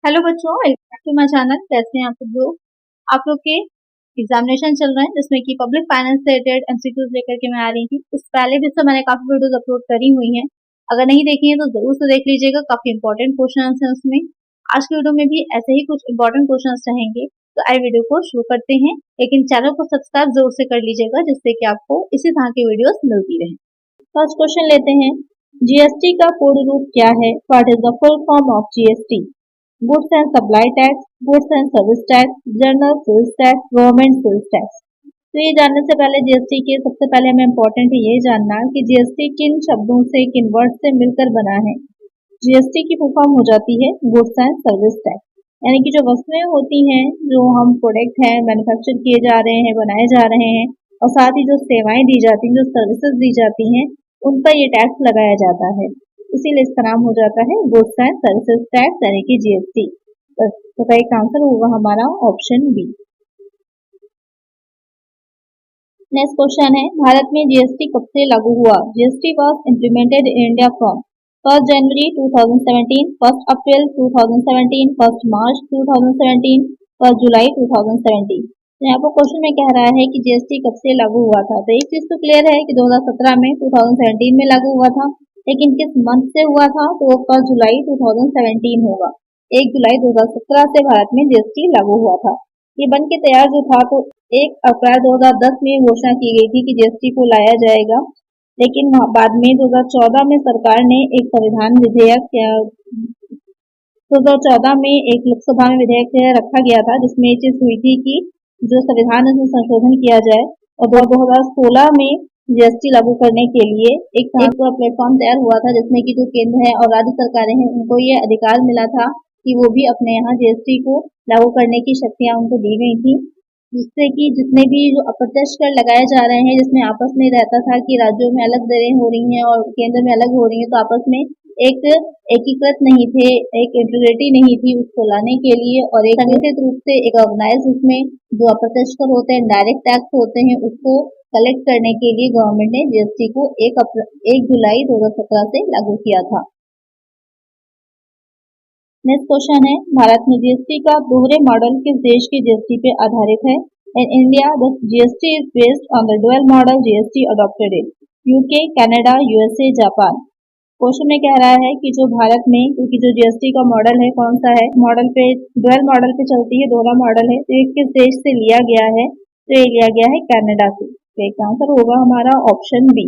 Hello बच्चों, welcome back to my channel. कैसे हैं आप लोग के एग्जामिनेशन चल रहे हैं जिसमें कि पब्लिक फाइनेंस से रिलेटेड एमसीक्यूज लेकर के मैं आ रही थी। उस पहले भी से मैंने काफी वीडियोस अपलोड करी हुई हैं। अगर नहीं देखी है तो जरूर से देख लीजिएगा, काफी इंपॉर्टेंट क्वेश्चन हैं उसमें। आज की वीडियो में भी ऐसे ही कुछ इंपॉर्टेंट क्वेश्चन रहेंगे। तो आइए वीडियो को शुरू करते हैं, लेकिन चैनल को सब्सक्राइब जरूर से कर लीजिएगा जिससे कि आपको इसी तरह की वीडियोस मिलती रहे। फर्स्ट क्वेश्चन लेते हैं, जीएसटी का पूर्ण रूप क्या है? What is the full form of GST? Goods and supply tax, goods and service tax, general sales tax, government sales tax. तो ये जानने से पहले जीएसटी के सबसे पहले हमें इम्पोर्टेंट है ये जानना कि जीएसटी किन शब्दों से, किन वर्ड से मिलकर बना है। जीएसटी की फुल फॉर्म हो जाती है गुड्स एंड सर्विस टैक्स, यानी कि जो वस्तुएं होती हैं, जो हम प्रोडक्ट हैं मैन्युफैक्चर किए जा रहे हैं, बनाए जा रहे हैं, और साथ ही जो सेवाएं दी जाती हैं, जो सर्विसेज दी जाती हैं, उन पर ये टैक्स लगाया जाता है। इसीलिए इसका नाम हो जाता है गुड्स एंड सर्विसेज टैक्स यानी कि जीएसटी। तो राइट आंसर होगा हमारा ऑप्शन बी। नेक्स्ट क्वेश्चन है, भारत में जीएसटी कब से लागू हुआ? GST was implemented in India from 1 जनवरी 2017, 1 अप्रैल 2017, 1 मार्च 2017, 1 जुलाई 2017। तो यहाँ पर क्वेश्चन में कह रहा है कि जीएसटी कब से लागू हुआ था। तो एक चीज तो क्लियर है कि 2017 में 2017 में लागू हुआ था, लेकिन किस मंथ से हुआ था? तो वो 1 जुलाई 2017 होगा। 1 जुलाई 2017 से भारत में जीएसटी लागू हुआ था। ये बन के तैयार जो था तो 1 अप्रैल 2010 में घोषणा की गई थी कि जीएसटी को लाया जाएगा, लेकिन बाद में 2014 में सरकार ने एक संविधान विधेयक 2014 में एक लोकसभा में विधेयक रखा गया था जिसमें ये चीज हुई थी कि जो संविधान है उसमें संशोधन किया जाए, और 2016 में जीएसटी लागू करने के लिए एक पूरा प्लेटफॉर्म तैयार हुआ था जिसमें कि जो केंद्र है और राज्य सरकारें हैं उनको ये अधिकार मिला था कि वो भी अपने यहाँ जीएसटी को लागू करने की शक्तियां उनको दी गई थी, जिससे कि जितने भी जो अप्रत्यक्ष कर लगाए जा रहे हैं, जिसमें आपस में रहता था कि राज्यों में अलग दरें हो रही हैं और केंद्र में अलग हो रही हैं, तो आपस में एक एकीकृत नहीं थे, एक इंटीग्रिटी नहीं थी उसको लाने के लिए, और एक संगठित रूप से एक ऑर्गेनाइज उसमें जो अप्रत्यक्ष कर होते हैं, डायरेक्ट टैक्स होते हैं, उसको कलेक्ट करने के लिए गवर्नमेंट ने जीएसटी को 1 जुलाई 2017 से लागू किया था। नेक्स्ट क्वेश्चन है, भारत में जीएसटी का दोहरे मॉडल किस देश के जीएसटी पे आधारित है? In India the GST is based on the dual model GST adopted in UK, Canada, USA, Japan. Question में कह रहा है कि जो भारत में, क्योंकि जो जीएसटी का मॉडल है कौन सा है, मॉडल पे डुअल मॉडल पे चलती है, दोहरा मॉडल है, तो ये किस देश से लिया गया है? तो ये लिया गया है कनाडा से। तो एक आंसर होगा हमारा ऑप्शन बी।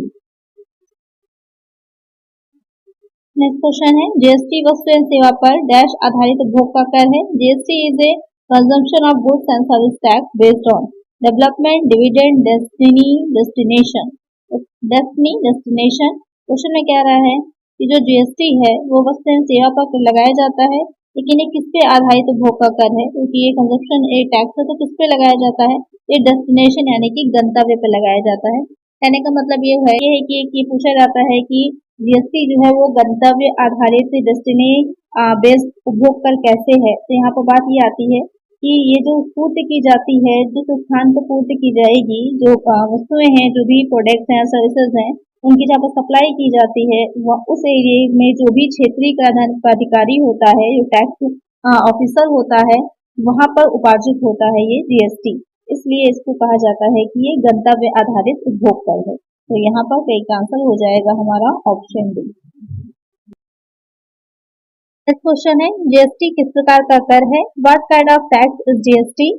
नेक्स्ट क्वेश्चन है, जीएसटी वस्तु एवं सेवा पर डैश आधारित उपभोग का कर है? GST is a consumption of goods and service tax based on development, dividend, destination. Question में कह रहा है कि जो जीएसटी है वो वस्तु एवं सेवा पर लगाया जाता है, लेकिन ये किस पे आधारित उपभोग का कर है? क्योंकि ये कंजप्शन ए टैक्स है, तो किस पे लगाया जाता है? ये डेस्टिनेशन यानी कि गंतव्य पे लगाया जाता है। कहने का मतलब ये है कि ये पूछा जाता है कि जीएसटी जो है वो गंतव्य आधारित डेस्टिनी बेस्ड उपभोग कर कैसे है। तो यहाँ पर बात ये आती है कि ये जो पूर्ति की जाती है, जिस स्थान पर पूर्ति की जाएगी, जो वस्तुएं हैं, जो भी प्रोडक्ट्स हैं, सर्विसेज हैं, उनकी जहाँ पर सप्लाई की जाती है, उस एरिया में जो भी क्षेत्रीय प्राधिकारी होता है, जो टैक्स ऑफिसर होता है, वहां पर उपार्जित होता है ये जीएसटी। इसलिए इसको कहा जाता है कि ये गंतव्य आधारित उपभोग कर है। तो यहाँ पर एक आंसर हो जाएगा हमारा ऑप्शन डी। नेक्स्ट क्वेश्चन है, जीएसटी किस प्रकार का कर है? What kind of tax is GST?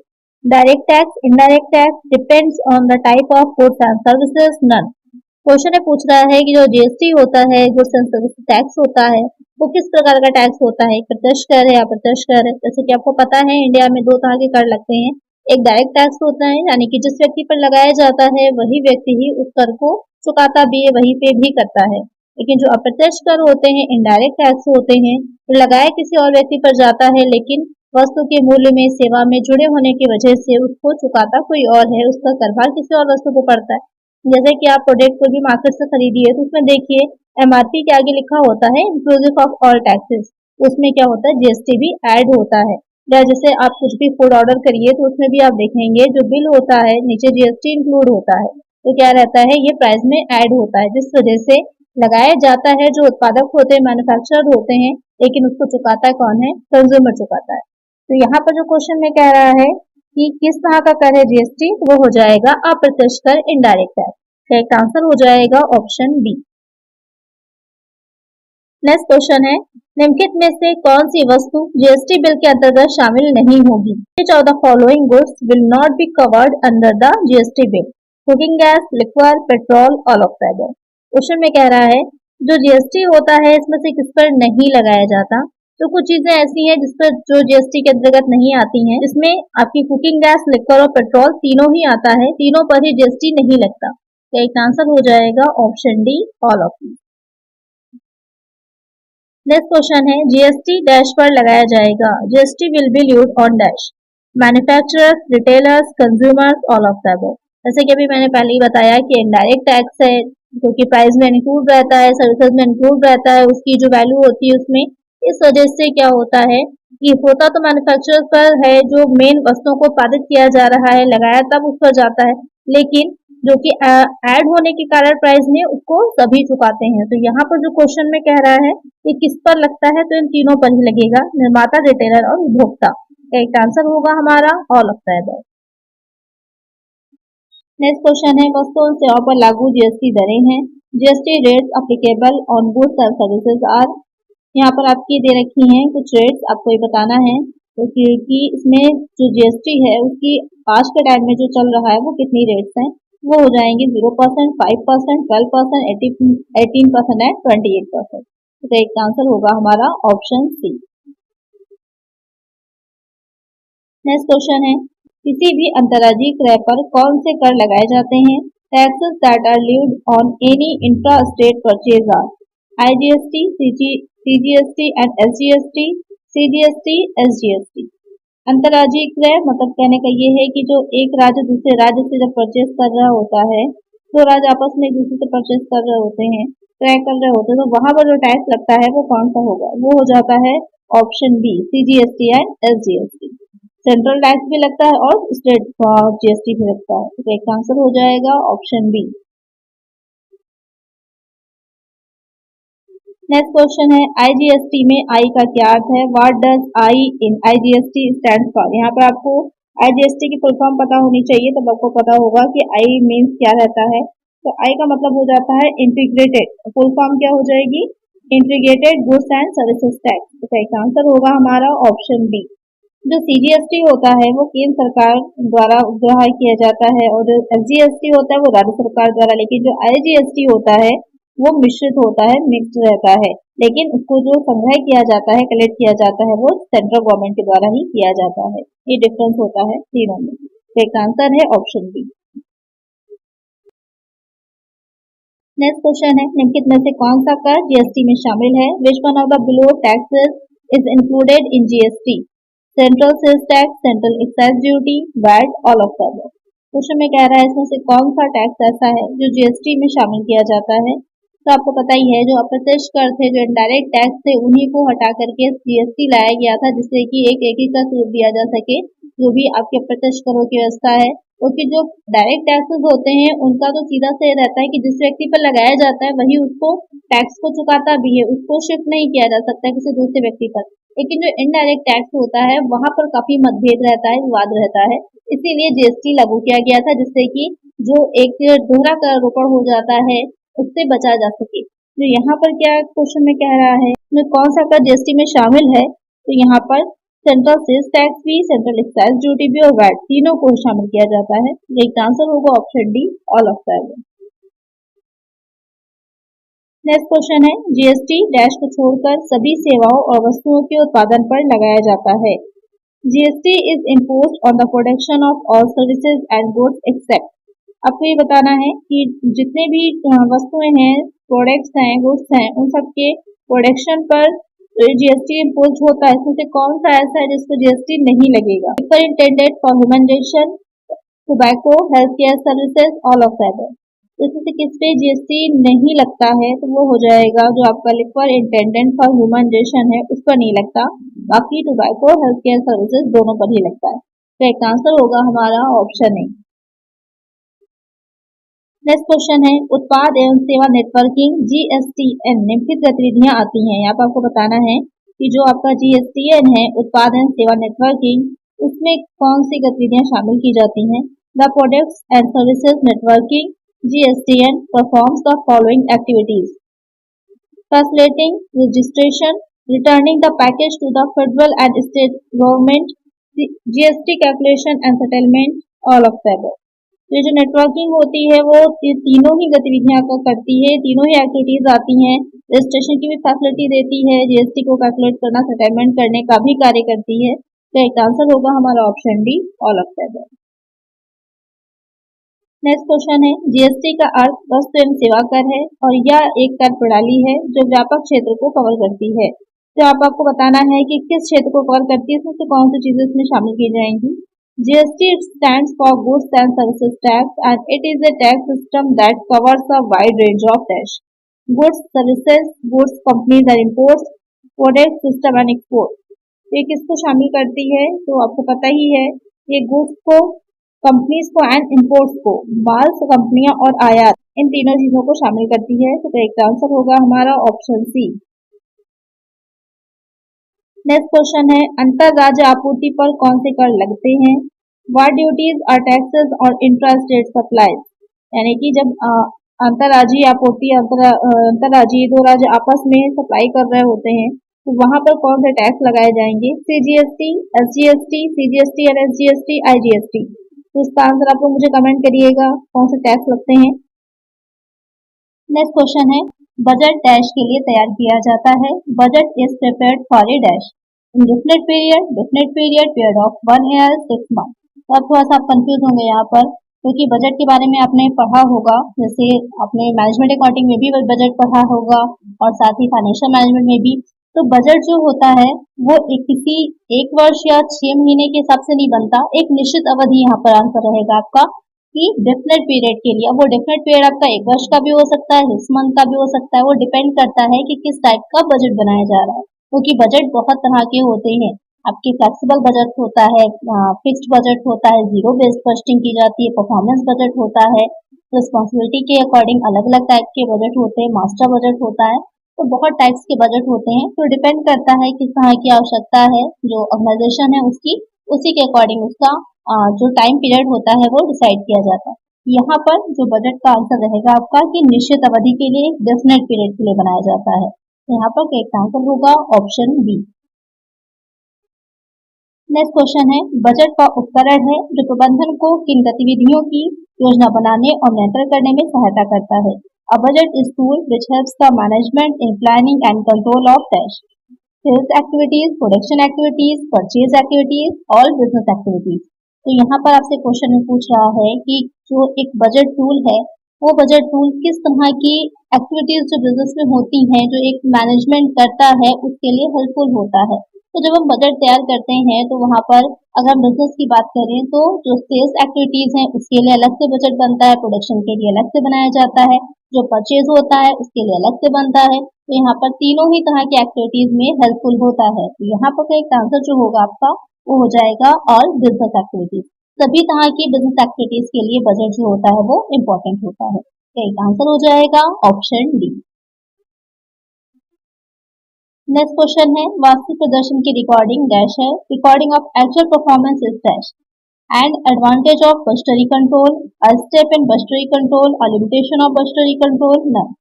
Direct tax, indirect tax, depends on the type of goods and services, none. Question में पूछ रहा है कि जो जीएसटी होता है, गुड्स एंड सर्विस टैक्स होता है, वो किस प्रकार का टैक्स होता है? प्रत्यक्ष कर है या अप्रत्यक्ष कर है? जैसे कि आपको पता है इंडिया में दो तरह के कर लगते हैं। एक डायरेक्ट टैक्स होता है, यानी कि जिस व्यक्ति पर लगाया जाता है वही व्यक्ति ही उस कर को चुकाता भी है, वही पे भी करता है। लेकिन जो अप्रत्यक्ष कर होते हैं, इनडायरेक्ट टैक्स होते हैं, तो लगाया किसी और व्यक्ति पर जाता है, लेकिन वस्तु के मूल्य में, सेवा में जुड़े होने की वजह से उसको चुकाता कोई और है, उसका करभार किसी और वस्तु को पड़ता है। जैसे कि आप प्रोडक्ट को भी मार्केट से खरीदिए तो उसमें देखिए एमआरपी के आगे लिखा होता है इंक्लूसिव ऑफ ऑल टैक्सेस, उसमें क्या होता है? जीएसटी भी ऐड होता है। या जैसे आप कुछ भी फूड ऑर्डर करिए तो उसमें भी आप देखेंगे जो बिल होता है नीचे जीएसटी इंक्लूड होता है, तो क्या रहता है? ये प्राइस में ऐड होता है, जिस वजह से लगाया जाता है। जो उत्पादक होते हैं, मैन्युफैक्चरर होते हैं, लेकिन उसको चुकाता कौन है? कंज्यूमर चुकाता है। तो यहाँ पर जो क्वेश्चन में कह रहा है कि किस तरह का कर है जीएसटी, वो हो जाएगा अप्रत्यक्ष कर, इनडायरेक्ट टैक्स। करेक्ट आंसर हो जाएगा ऑप्शन बी। नेक्स्ट क्वेश्चन है, निम्नलिखित में से कौन सी वस्तु जीएसटी बिल के अंतर्गत शामिल नहीं होगी? Which of the following goods will not be covered under the GST bill? Cooking gas, liquor, petrol, all of the above. Question में कह रहा है जो जीएसटी होता है इसमें से किस पर नहीं लगाया जाता? तो कुछ चीजें ऐसी हैं जिस पर जो जीएसटी के अंतर्गत नहीं आती हैं। इसमें आपकी कुकिंग गैस, लिक्वर और पेट्रोल तीनों ही आता है, तीनों पर ही जीएसटी नहीं लगता। तो एक आंसर हो जाएगा option D, all of these. Next question है, जीएसटी डैश पर लगाया जाएगा। GST will be levied on dash, manufacturers, retailers, consumers, all of the above. जैसे कि अभी मैंने पहले ही बताया कि इनडायरेक्ट टैक्स है जो कि प्राइस में इंक्लूड रहता है, सर्विसेज में इंक्लूड रहता है, उसकी जो वैल्यू होती है उसमें। इस वजह से क्या होता है कि होता तो मैन्युफैक्चरर पर है, जो मेन वस्तुओं को उत्पादित किया जा रहा है, लगाया तब उस पर जाता है, लेकिन जो कि ऐड होने के कारण प्राइस में उसको सभी चुकाते हैं। तो यहाँ पर जो क्वेश्चन में कह रहा है कि किस पर लगता है, तो इन तीनों पर ही लगेगा, निर्माता, रिटेलर और उपभोक्ता। एक आंसर होगा हमारा all of the above. Next question है, वस्तुओं और सेवाओं पर लागू जीएसटी दरें हैं। GST rates applicable on goods and services are. यहाँ पर आपकी दे रखी हैं कुछ रेट्स, आपको ये बताना है तो कि इसमें जो जीएसटी है उसकी आज के टाइम में जो चल रहा है वो कितनी रेट्स हैं। वो हो जाएंगे 0%, 5%, 12%, 18% एंड 28%। तो एक आंसर होगा हमारा ऑप्शन सी। नेक्स्ट क्वेश्चन है, किसी भी अंतर्राज्यीय क्रय पर कौन से कर लगाए जाते हैं? Taxes that are levied on any intra state purchase are IGST, CGST and SGST, CGST, SGST. अंतर्राज्यीय क्रय मतलब कहने का ये है कि जो एक राज्य दूसरे राज्य से जब परचेज कर रहा होता है, दो राज्य आपस में एक दूसरे से परचेज कर रहे होते हैं, क्रय कर रहे होते हैं, तो वहां पर जो टैक्स लगता है वो कौन सा होगा? वो हो जाता है option B, CGST and SGST. Central tax भी लगता है और स्टेट जीएसटी भी लगता है। तो एक आंसर हो जाएगा ऑप्शन बी। नेक्स्ट क्वेश्चन है, आईजीएसटी में आई का क्या अर्थ है? What does I in IGST stand for? यहाँ पर आपको आईजीएसटी की फुल फॉर्म पता होनी चाहिए, तब आपको पता होगा कि आई मीन्स क्या रहता है। तो आई का मतलब हो जाता है इंटीग्रेटेड, फुल फॉर्म क्या हो जाएगी? Integrated goods and services tax. तो एक आंसर होगा हमारा ऑप्शन बी। जो सीजीएसटी होता है वो केंद्र सरकार द्वारा ग्राह्य किया जाता है और जो एसजीएसटी होता है वो राज्य सरकार द्वारा, लेकिन जो आईजीएसटी होता है वो मिश्रित होता है, मिक्स रहता है, लेकिन उसको जो संग्रह किया जाता है, कलेक्ट किया जाता है, वो सेंट्रल गवर्नमेंट के द्वारा ही किया जाता है। ये डिफरेंस होता है तीनों में। तो एक आंसर है ऑप्शन बी। नेक्स्ट क्वेश्चन है, निम्नलिखित में से कौन सा कर जीएसटी में शामिल है? Which one of the below taxes is included in GST? Central sales tax, central excise duty, VAT, all of the above. Question में कह रहा है इसमें से कौन सा टैक्स ऐसा है जो जीएसटी में शामिल किया जाता है? तो आपको पता ही है जो अप्रत्यक्ष कर थे, जो इनडायरेक्ट टैक्स थे, उन्हीं को हटा करके जीएसटी लाया गया था, जिससे कि एक एकीकृत रूप दिया जा सके जो भी आपके अप्रत्यक्ष करों की व्यवस्था है। क्योंकि जो डायरेक्ट टैक्सेस होते हैं उनका तो सीधा से रहता है कि जिस व्यक्ति पर लगाया जाता है वही उसको टैक्स को चुकाता भी है, उसको शिफ्ट नहीं किया जा सकता किसी दूसरे व्यक्ति पर। लेकिन जो इनडायरेक्ट टैक्स होता है वहां पर काफी मतभेद रहता है, विवाद रहता है, इसीलिए जीएसटी लागू किया गया था, जिससे कि जो एक दोहरा कर आरोपण हो जाता है उससे बचा जा सके। तो यहाँ पर क्या क्वेश्चन में कह रहा है में कौन सा कर जीएसटी में शामिल है? तो यहाँ पर सेंट्रल सेल्स टैक्स भी, सेंट्रल एक्साइज ड्यूटी भी और वैट तीनों को शामिल किया जाता है। एक आंसर होगा option D, all of the above. Next question है, जीएसटी डैश को छोड़कर सभी सेवाओं और वस्तुओं के उत्पादन पर लगाया जाता है। GST is imposed on the production of all services and goods except. आपको ये बताना है कि जितने भी वस्तुएं हैं, प्रोडक्ट्स हैं, गुड्स हैं, उन सब के प्रोडक्शन पर जीएसटी इम्पोज होता है। इसमें से कौन सा ऐसा है जिसको जीएसटी नहीं लगेगा? Liquor intended for humanisation, tobacco, health care services, all of the above. इसमें से किस पे जीएसटी नहीं लगता है? तो वो हो जाएगा जो आपका लिक्वर इंटेंडेड फॉर ह्यूमनाइजेशन है उस पर नहीं लगता, बाकी टोबैको, हेल्थ केयर सर्विसेज दोनों पर ही लगता है। तो एक आंसर होगा हमारा ऑप्शन ए। नेक्स्ट क्वेश्चन है, उत्पाद एवं सेवा नेटवर्किंग जीएसटीएन निम्नलिखित गतिविधियां आती हैं। यहाँ पर आपको बताना है कि जो आपका GSTN है, उत्पादन सेवा नेटवर्किंग, उसमें कौन सी गतिविधियां शामिल की जाती हैं। The products and services networking GSTN performs the following activities: translating, registration, returning the package to the federal and state government, GST calculation and settlement, all of the above। ये जो नेटवर्किंग होती है वो ये तीनों ही गतिविधियां करती है, तीनों ही एक्टिविटीज आती हैं। रजिस्ट्रेशन की भी फैसिलिटी देती है, GST को कैलकुलेट करना, सेटलमेंट करने का भी कार्य करती है। तो एक आंसर होगा हमारा option D, all of the above. Next question है, GST का अर्थ वस्तु एवं सेवा कर है और यह एक कर प्रणाली है जो व्यापक क्षेत्र को कवर करती है। तो आपको बताना है कि किस क्षेत्र को कवर करती है, तो कौन सी चीजें इसमें शामिल की जाएंगी। GST stands for Goods and Services Tax and it is a tax system that covers a wide range of tax. Goods, services, goods, companies and imports, product, system and export। ये किसको शामिल करती है, तो आपको पता ही है, ये गुड्स को, कंपनीज को एंड इंपोर्ट्स को, माल, कंपनियां और आयात, इन तीनों चीजों को शामिल करती है। तो करेक्ट आंसर होगा हमारा ऑप्शन सी। नेक्स्ट क्वेश्चन है, अंतर राज्य आपूर्ति पर कौन से कर लगते हैं। व्हाट ड्यूटीज आर टैक्सेस और इंट्रा स्टेट सप्लाईज, यानी कि जब अंतरराज्यीय आपूर्ति, अंतरराज्यीय दो राज्य आपस में सप्लाई कर रहे होते हैं तो वहां पर कौन से टैक्स लगाए जाएंगे। CGST, SGST, CGST और SGST, IGST। तो इसका आंसर आप लोग मुझे कमेंट करिएगा कौन से टैक्स लगते हैं। नेक्स्ट क्वेश्चन है, बजट डैश के लिए तैयार किया जाता है। Budget is prepared for a dash in definite period, period of 1 year, 6 month. तो अब थोड़ा सा आप कंफ्यूज होंगे यहाँ पर, क्योंकि बजट के बारे में आपने पढ़ा होगा, जैसे आपने मैनेजमेंट अकाउंटिंग में भी बजट पढ़ा होगा और साथ ही फाइनेंशियल मैनेजमेंट में भी। तो बजट जो होता है वो किसी एक वर्ष या 6 महीने के हिसाब से नहीं बनता, एक निश्चित अवधि यहाँ पर आंसर रहेगा आपका कि डेफिनेट पीरियड के लिए। वो डेफिनेट पीरियड आपका 1 वर्ष का भी हो सकता है, 6 मंथ का भी हो सकता है, वो डिपेंड करता है कि किस टाइप का बजट बनाया जा रहा है। क्योंकि बजट बहुत तरह के होते हैं, आपके फ्लेक्सिबल बजट होता है, फिक्स्ड बजट होता है, जीरो बेस्ड बजटिंग की जाती है, परफॉर्मेंस बजट होता है, रिस्पॉन्सिबिलिटी के अकॉर्डिंग अलग अलग टाइप के बजट होते हैं, मास्टर बजट होता है। तो बहुत टाइप्स के बजट होते हैं, तो डिपेंड करता है किस तरह की आवश्यकता है जो ऑर्गेनाइजेशन है उसकी, उसी के अकॉर्डिंग उसका जो टाइम पीरियड होता है वो डिसाइड किया जाता है। यहाँ पर जो बजट का आंसर रहेगा आपका कि निश्चित अवधि के लिए, डेफिनेट पीरियड के लिए बनाया जाता है। तो यहाँ पर करेक्ट आंसर होगा ऑप्शन बी। नेक्स्ट क्वेश्चन है, बजट का उपकरण है जो प्रबंधन को किन गतिविधियों की योजना बनाने और नियंत्रण करने में सहायता करता है। A budget is tool which helps the management in planning and control of dash sales activities, production activities, purchase activities, all business activities। तो यहाँ पर आपसे क्वेश्चन पूछ रहा है कि जो एक बजट टूल है वो बजट टूल किस तरह की एक्टिविटीज जो बिजनेस में होती हैं, जो एक मैनेजमेंट करता है उसके लिए हेल्पफुल होता है। तो जब हम बजट तैयार करते हैं तो वहाँ पर अगर हम बिजनेस की बात करें तो जो सेल्स एक्टिविटीज हैं उसके लिए अलग से बजट बनता है, प्रोडक्शन के लिए अलग से बनाया जाता है, जो परचेज होता है उसके लिए अलग से बनता है। तो यहाँ पर तीनों ही तरह की एक्टिविटीज में हेल्पफुल होता है। तो यहाँ पर एक आंसर जो होगा आपका वो हो जाएगा ऑल बिजनेस एक्टिविटीज। सभी तरह की बिजनेस एक्टिविटीज के लिए बजट जो होता है वो इम्पोर्टेंट होता है। तो एक आंसर हो जाएगा ऑप्शन डी। नेक्स्ट क्वेश्चन है, वास्तविक प्रदर्शन की रिकॉर्डिंग डैश है। Recording of actual performance is dash and advantage of budgetary control, a step in budgetary control, a limitation of budgetary control, none.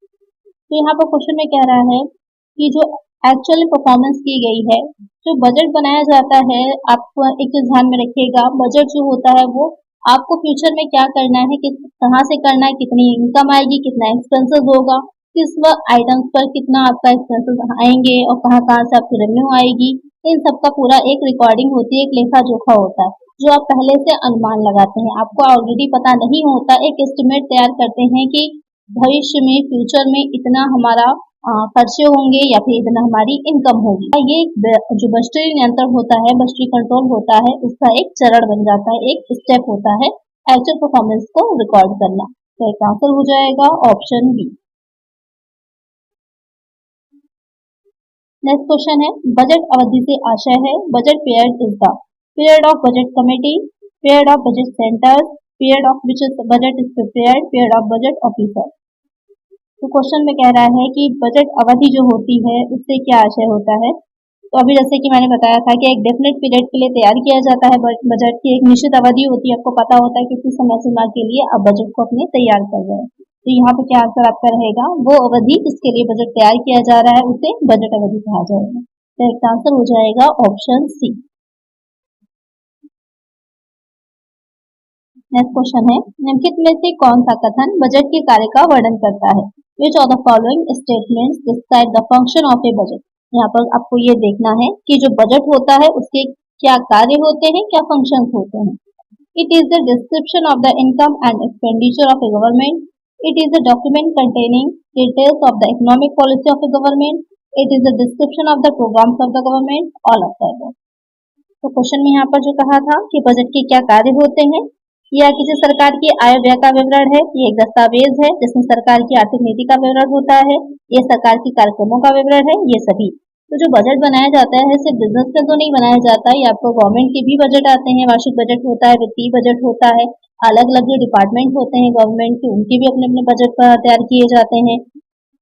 तो यहाँ पर क्वेश्चन में कह रहा है कि जो एक्चुअल परफॉर्मेंस की गई है, जो बजट बनाया जाता है, आप एक चीज ध्यान में रखिएगा, बजट जो होता है वो आपको फ्यूचर में क्या करना है, किस तरह से करना है, कितनी इनकम आएगी, कितना एक्सपेंसेस होगा, किस आइटम्स पर कितना आपका एक्सपेंसेस आएंगे और कहाँ कहाँ से आपकी रेवेन्यू आएगी, इन सब का पूरा एक रिकॉर्डिंग होती है, एक लेखा जोखा होता है जो आप पहले से अनुमान लगाते हैं। आपको ऑलरेडी पता नहीं होता, एक एस्टिमेट तैयार करते हैं कि भविष्य में, फ्यूचर में इतना हमारा खर्चे होंगे या फिर इतना हमारी इनकम होगी। ये जो बजटरी नियंत्रण होता है, बजटरी कंट्रोल होता है, उसका एक चरण बन जाता है, एक स्टेप होता है एक्चुअल परफॉर्मेंस को रिकॉर्ड करना। तो एक आंसर हो जाएगा ऑप्शन बी। नेक्स्ट क्वेश्चन है, बजट अवधि से आशय है। Budget period is the period of budget committee, period of budget centres, period of which budget is prepared, period of budget officer. तो क्वेश्चन में कह रहा है कि बजट अवधि जो होती है उससे क्या आशय होता है। तो अभी जैसे कि मैंने बताया था कि एक डेफिनेट पीरियड के लिए तैयार किया जाता है बजट की एक निश्चित अवधि होती है, आपको पता होता है कि किस समय सीमा के लिए आप बजट को अपने तैयार कर रहे हैं। तो यहाँ पे क्या आंसर आपका रहेगा, वो अवधि जिसके लिए बजट तैयार किया जा रहा है उसे बजट अवधि कहा जाएगा। तो इसका आंसर हो जाएगा ऑप्शन सी। नेक्स्ट क्वेश्चन है, निम्नलिखित में से कौन सा कथन बजट के कार्य का वर्णन करता है? Which of the following statements describe the function of A budget? यहाँ पर आपको ये देखना है कि जो बजट होता है उसके क्या कार्य होते हैं, क्या फंक्शंस होते हैं। It is the description of the income and expenditure of a government. It is the document containing details of the economic policy of a government. It is the description of the programmes of the government. All of the above. तो क्वेश्चन में यहाँ पर जो कहा था कि budget के क्या कार्य होते हैं, या किसी सरकार की आय व्यय का विवरण है, ये एक दस्तावेज है जिसमें सरकार की आर्थिक नीति का विवरण होता है, ये सरकार की कार्यक्रमों का विवरण है, ये सभी। तो जो बजट बनाया जाता है सिर्फ बिजनेस का तो नहीं बनाया जाता, ये आपको गवर्नमेंट के भी बजट आते हैं, वार्षिक बजट होता है, वित्तीय बजट होता है, अलग अलग जो डिपार्टमेंट होते हैं गवर्नमेंट के उनके भी अपने अपने बजट तैयार किए जाते हैं।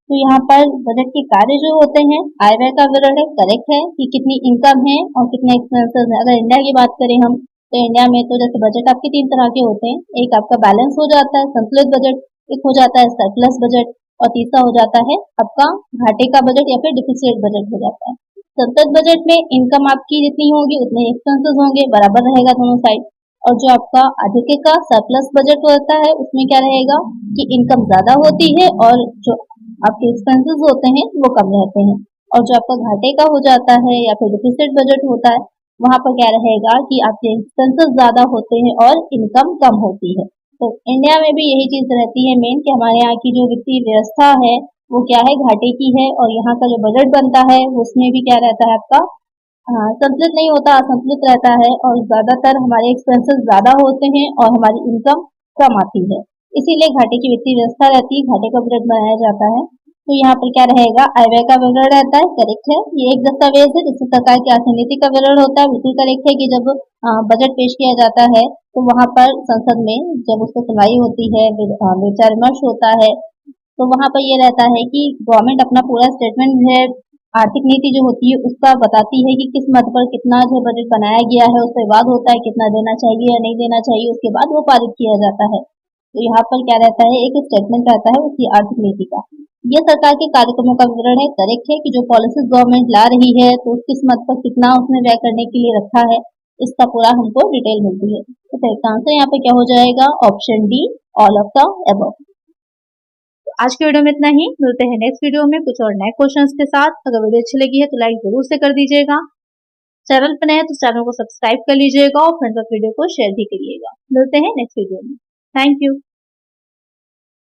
तो यहाँ पर बजट के कार्य जो होते हैं, आय व्यय का विवरण है, करेक्ट है कि कितनी इनकम है और कितने एक्सपेंसेस है। अगर इंडिया की बात करें हम, तो इंडिया में तो जैसे बजट आपके 3 तरह के होते हैं, एक आपका बैलेंस हो जाता है संतुलित बजट, एक हो जाता है सरप्लस बजट, और तीसरा हो जाता है आपका घाटे का बजट या फिर डिफिसिट बजट हो जाता है। संतुलित बजट में इनकम आपकी जितनी होगी उतने एक्सपेंसेस होंगे, बराबर रहेगा दोनों साइड। और जो आपका अधिक का सरप्लस बजट होता है उसमें क्या रहेगा कि इनकम ज्यादा होती है और जो आपके एक्सपेंसेस होते हैं वो कम रहते हैं। और जो आपका घाटे का हो जाता है या फिर डिफिसिट बजट होता है, वहां पर क्या रहेगा कि आपके एक्सपेंसेस ज्यादा होते हैं और इनकम कम होती है। तो इंडिया में भी यही चीज रहती है मेन, कि हमारे यहाँ की जो वित्तीय व्यवस्था है वो क्या है, घाटे की है, और यहाँ का जो बजट बनता है उसमें भी क्या रहता है आपका संतुलित नहीं होता, असंतुलित रहता है, और ज्यादातर हमारे एक्सपेंसेस ज्यादा होते हैं और हमारी इनकम कम आती है। इसीलिए घाटे की वित्तीय व्यवस्था रहती है, घाटे का बजट बनाया जाता है। तो यहाँ पर क्या रहेगा, आय व्यय का विवरण रहता है, करेक्ट है। ये एक दस्तावेज है जिसमें सरकार की आर्थिक नीति का विवरण होता है, बिल्कुल करेक्ट है कि जब बजट पेश किया जाता है तो वहां पर संसद में जब उसको सुनवाई होती है, विचार विमर्श होता है, तो वहां पर ये रहता है कि गवर्नमेंट अपना पूरा स्टेटमेंट है, आर्थिक नीति जो होती है उसका बताती है कि किस मद पर कितना जो बजट बनाया गया है, उसके बाद होता है कितना देना चाहिए या नहीं देना चाहिए, उसके बाद वो पारित किया जाता है। तो यहाँ पर क्या रहता है, एक स्टेटमेंट रहता है उसकी आर्थिक नीति का। ये सरकार के कार्यक्रमों का विवरण है, करेक्ट है कि जो पॉलिसीज गवर्नमेंट ला रही है तो किस मद पर कितना उसने व्यय करने के लिए रखा है, इसका पूरा हमको डिटेल मिलती है। तो इसका आंसर यहाँ पे क्या हो जाएगा, option D, all of the above. आज के वीडियो में इतना ही, मिलते हैं नेक्स्ट वीडियो में कुछ और नए क्वेश्चंस के साथ। अगर वीडियो अच्छी लगी है तो लाइक जरूर से कर दीजिएगा, चैनल पर नए हैं तो चैनल को सब्सक्राइब कर लीजिएगा और फ्रेंड्स और वीडियो को शेयर भी करिएगा। मिलते हैं नेक्स्ट वीडियो में। Thank you.